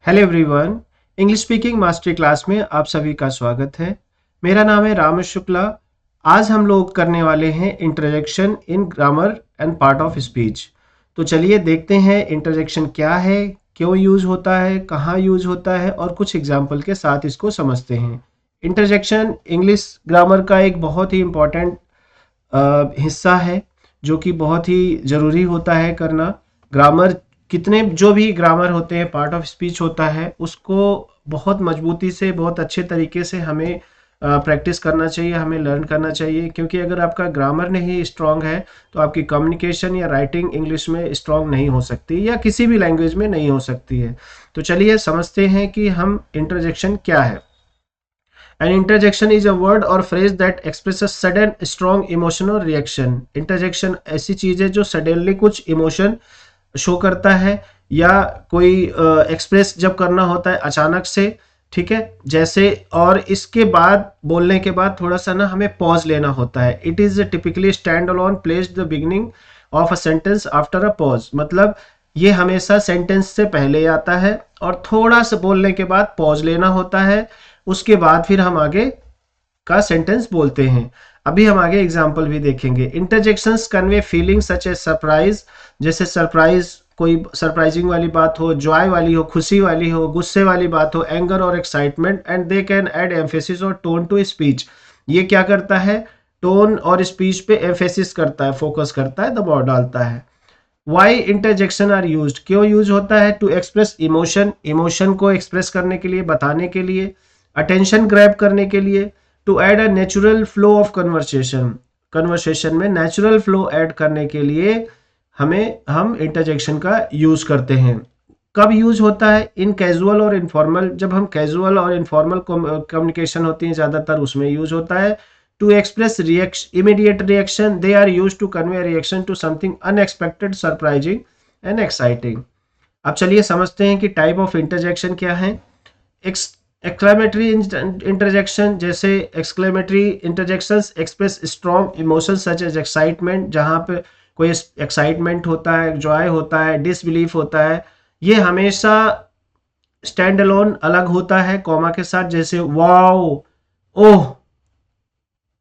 Hello everyone. English speaking master class में आप सभी का स्वागत है। मेरा नाम है राम शुक्ला। आज हम लोग करने वाले हैं interjection in grammar and part of speech. तो चलिए देखते हैं इंटरजेक्शन क्या है, क्यों यूज होता है, कहाँ यूज होता है और कुछ एग्जाम्पल के साथ इसको समझते हैं। इंटरजेक्शन इंग्लिश ग्रामर का एक बहुत ही इम्पोर्टेंट हिस्सा है जो कि बहुत ही ज़रूरी होता है करना। ग्रामर कितने जो भी ग्रामर होते हैं, पार्ट ऑफ स्पीच होता है, उसको बहुत मजबूती से, बहुत अच्छे तरीके से हमें प्रैक्टिस करना चाहिए, हमें लर्न करना चाहिए। क्योंकि अगर आपका ग्रामर नहीं स्ट्रांग है तो आपकी कम्युनिकेशन या राइटिंग इंग्लिश में स्ट्रांग नहीं हो सकती या किसी भी लैंग्वेज में नहीं हो सकती है। तो चलिए समझते हैं कि हम इंटरजेक्शन क्या है। An interjection is a word or phrase that expresses sudden strong emotion or reaction. Interjection ऐसी चीज है जो सडनली कुछ इमोशन शो करता है या कोई एक्सप्रेस जब करना होता है अचानक से, ठीक है। जैसे और इसके बाद बोलने के बाद थोड़ा सा ना हमें पॉज लेना होता है। It is typically stand alone place the beginning of a sentence after a pause. मतलब ये हमेशा सेंटेंस से पहले आता है और थोड़ा सा बोलने के बाद पॉज लेना होता है, उसके बाद फिर हम आगे का सेंटेंस बोलते हैं। अभी हम आगे एग्जाम्पल भी देखेंगे। Interjections convey feeling such as surprise. जैसे सरप्राइज, कोई सरप्राइजिंग वाली बात हो, जॉय वाली हो, खुशी वाली हो, गुस्से वाली बात हो, एंगर और excitement, and they can add emphasis और टोन टू स्पीच। ये क्या करता है? टोन और स्पीच पे एम्फेसिस करता है, फोकस करता है, दबाव डालता है। वाई इंटरजेक्शन आर यूज, क्यों यूज होता है? टू एक्सप्रेस इमोशन, इमोशन को एक्सप्रेस करने के लिए, बताने के लिए। अटेंशन ग्रैब करने के लिए। To add a natural flow of conversation, conversation में नेचुरल फ्लो ऐड करने के लिए हम इंटरजेक्शन का यूज करते हैं। कब यूज होता है? इन कैजुअल और इनफॉर्मल, जब हम कैजुअल और इनफॉर्मल कम्युनिकेशन होती है ज़्यादातर, उसमें यूज होता है। To express reaction, immediate reaction, they are use to convey reaction to something unexpected, surprising and exciting. अब चलिए समझते हैं कि टाइप ऑफ इंटरजेक्शन क्या है। एक्सक्लेमेटरी इंटरजेक्शन, जैसे exclamatory interjections express strong emotions such as excitement, जहाँ पे कोई एक्साइटमेंट होता है, जॉय होता है, डिसबिलीफ होता है। ये हमेशा स्टैंड अलोन अलग होता है कॉमा के साथ, जैसे वाओ, ओह,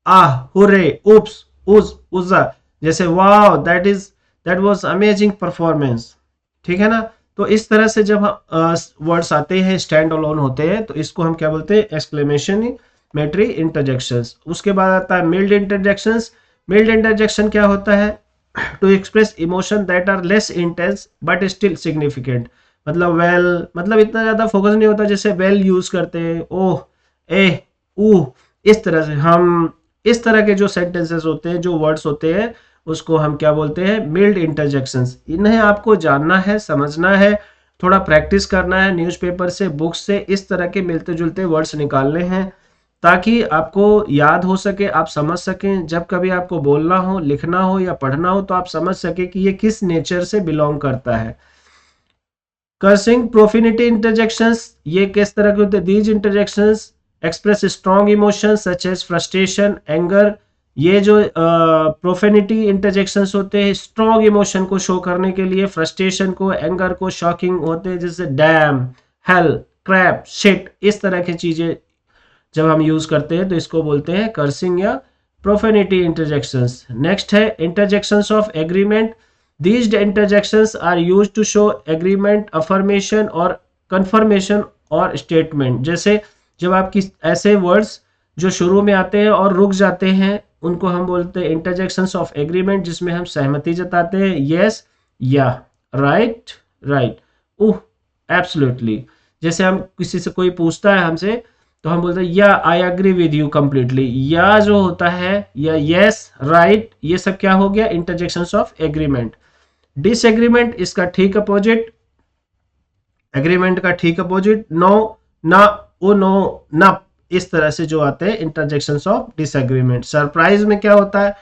आह, हुर्रे, उप्स, उज, उज्जा। जैसे wow, that was amazing performance, ठीक है ना। तो इस तरह से जब वर्ड्स आते हैं स्टैंड अलोन होते हैं तो इसको हम क्या बोलते हैं? एक्सक्लेमेशनरी इंटरजेक्शंस। उसके बाद आता है मिल्ड इंटरजेक्शंस। मिल्ड इंटरजेक्शन क्या होता है? To express emotion that are less intense but still significant. मतलब वेल, मतलब इतना ज्यादा फोकस नहीं होता, जैसे वेल यूज करते हैं, ओह, ए, ऊ, इस तरह से हम इस तरह के जो सेंटेंसेस होते हैं, जो वर्ड्स होते हैं, उसको हम क्या बोलते हैं? Mild interjections. इन्हें आपको जानना है, समझना है, थोड़ा प्रैक्टिस करना है, न्यूज़पेपर से, बुक से इस तरह के मिलते जुलते वर्ड्स निकालने हैं ताकि आपको याद हो सके, आप समझ सकें। जब कभी आपको बोलना हो, लिखना हो या पढ़ना हो तो आप समझ सके कि ये किस नेचर से बिलोंग करता है। कर्सिंग, प्रोफिनिटी इंटरजेक्शंस, ये किस तरह के होते हैं? These interjections express strong emotions such as frustration, anger. ये जो प्रोफेनिटी इंटरजेक्शंस होते हैं स्ट्रॉन्ग इमोशन को शो करने के लिए, फ्रस्ट्रेशन को, एंगर को, शॉकिंग होते हैं, जैसे डैम, हेल, क्रैप, शिट, इस तरह की चीजें जब हम यूज करते हैं तो इसको बोलते हैं कर्सिंग या प्रोफेनिटी इंटरजेक्शंस। नेक्स्ट है interjections of agreement. These interjections are used to show agreement, affirmation और confirmation और statement। जैसे जब आपकी ऐसे words जो शुरू में आते हैं और रुक जाते हैं, उनको हम बोलते हैं interjections of agreement, जिसमें हम सहमति जताते हैं, yes, या, right, right, उह, absolutely। जैसे हम किसी से कोई पूछता है हमसे तो हम बोलते हैं या, I agree with you completely. या जो होता है या यस, राइट, ये सब क्या हो गया? Interjections of agreement. डिसएग्रीमेंट इसका ठीक अपोजिट, एग्रीमेंट का ठीक अपोजिट, नो, ना, ओ, नो, ना, इस तरह से जो आते हैं इंटरजेक्शंस ऑफ डिसएग्रीमेंट। सरप्राइज में क्या होता है?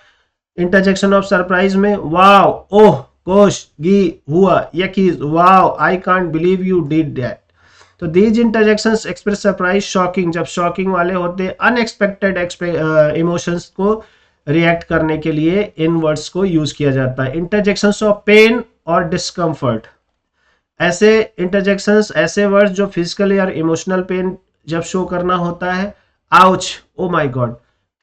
इंटरजेक्शन ऑफ सरप्राइज में वाओ, ओह, गोश, गी, हुआ, yikes, wow, I can't believe you did that. तो these interjections express surprise, shocking, जब शॉकिंग वाले होते हैं, अनएक्सपेक्टेड इमोशंस को रिएक्ट करने के लिए इन वर्ड्स को यूज किया जाता है। इंटरजेक्शंस ऑफ पेन और डिस्कम्फर्ट, ऐसे इंटरजेक्शंस, ऐसे वर्ड्स जो फिजिकली और इमोशनल पेन जब शो करना होता है, आउच, ओ माय गॉड,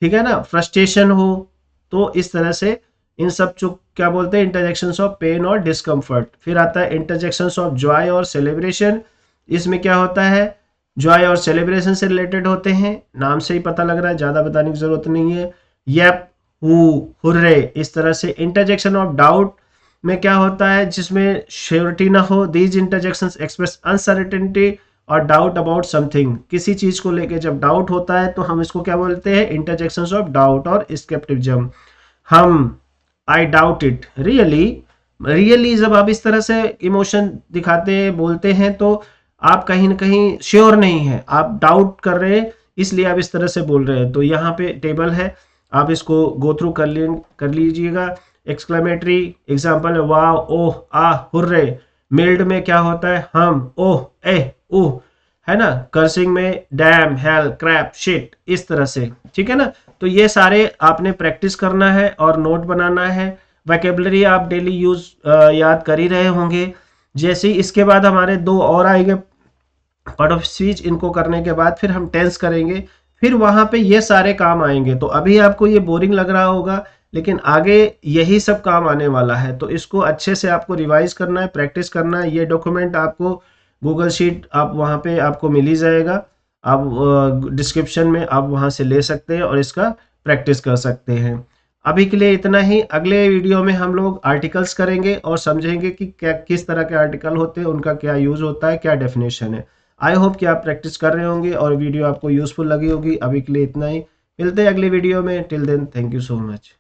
ठीक है ना, फ्रस्ट्रेशन हो, तो इस तरह से इन सब जो क्या बोलते हैं इंटरजेक्शंस ऑफ पेन और डिस्कम्फर्ट। फिर आता है इंटरजेक्शंस ऑफ जॉय और सेलिब्रेशन। इसमें क्या होता है, जॉय और सेलिब्रेशन से रिलेटेड होते हैं, नाम से ही पता लग रहा है, ज्यादा बताने की जरूरत नहीं है। येप, हु, हुर्रे, इस तरह से। इंटरजेक्शन ऑफ डाउट में क्या होता है, जिसमें श्योरिटी ना हो, दीज इंटरजेक्शंस एक्सप्रेस अनसर्टेनिटी और डाउट अबाउट समथिंग। किसी चीज को लेके जब डाउट होता है तो हम इसको क्या बोलते हैं, इंटरजेक्शंस ऑफ डाउट और स्केप्टिज्म। हम, I doubt it, really, really जब आप इस तरह से इमोशन दिखाते हैं, बोलते हैं, तो आप कहीं ना कहीं श्योर नहीं है, आप डाउट कर रहे हैं, इसलिए आप इस तरह से बोल रहे हैं। तो यहाँ पे टेबल है, आप इसको गो थ्रू कर लीजिएगा। एक्सक्लेमेटरी एग्जाम्पल है, वाह, ओह, आ, हुर्रे। मिल्ड में क्या होता है, हम, ओह, ए, ओह, है ना। कर्सिंग में डैम, हेल, क्रैप, शिट, इस तरह से, ठीक है ना। तो ये सारे आपने प्रैक्टिस करना है और नोट बनाना है। वोकैबुलरी आप डेली यूज याद कर ही रहे होंगे। जैसे ही इसके बाद हमारे दो और आएंगे पार्ट ऑफ स्पीच, इनको करने के बाद फिर हम टेंस करेंगे, फिर वहां पे ये सारे काम आएंगे। तो अभी आपको ये बोरिंग लग रहा होगा, लेकिन आगे यही सब काम आने वाला है। तो इसको अच्छे से आपको रिवाइज करना है, प्रैक्टिस करना है। ये डॉक्यूमेंट आपको गूगल शीट आप वहाँ पे आपको मिल ही जाएगा, आप डिस्क्रिप्शन में आप वहाँ से ले सकते हैं और इसका प्रैक्टिस कर सकते हैं। अभी के लिए इतना ही। अगले वीडियो में हम लोग आर्टिकल्स करेंगे और समझेंगे कि क्या किस तरह के आर्टिकल होते हैं, उनका क्या यूज होता है, क्या डेफिनेशन है। आई होप कि आप प्रैक्टिस कर रहे होंगे और वीडियो आपको यूजफुल लगी होगी। अभी के लिए इतना ही, मिलते हैं अगले वीडियो में। Till then, thank you so much.